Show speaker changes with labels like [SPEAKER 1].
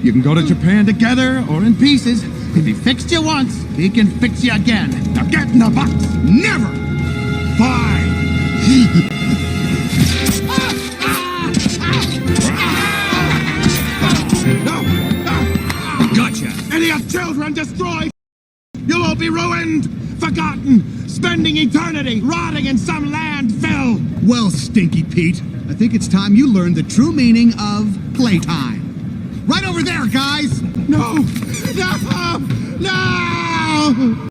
[SPEAKER 1] You can go to Japan together or in pieces. If he fixed you once, he can fix you again. Now get in the box.
[SPEAKER 2] Never! Fine! Gotcha! Any of children destroyed! You'll all be ruined! Forgotten! Spending eternity rotting in some landfill!
[SPEAKER 3] Well, Stinky Pete, I think it's time you learned the true meaning of playtime. Right over there, guys!
[SPEAKER 2] No! No! No!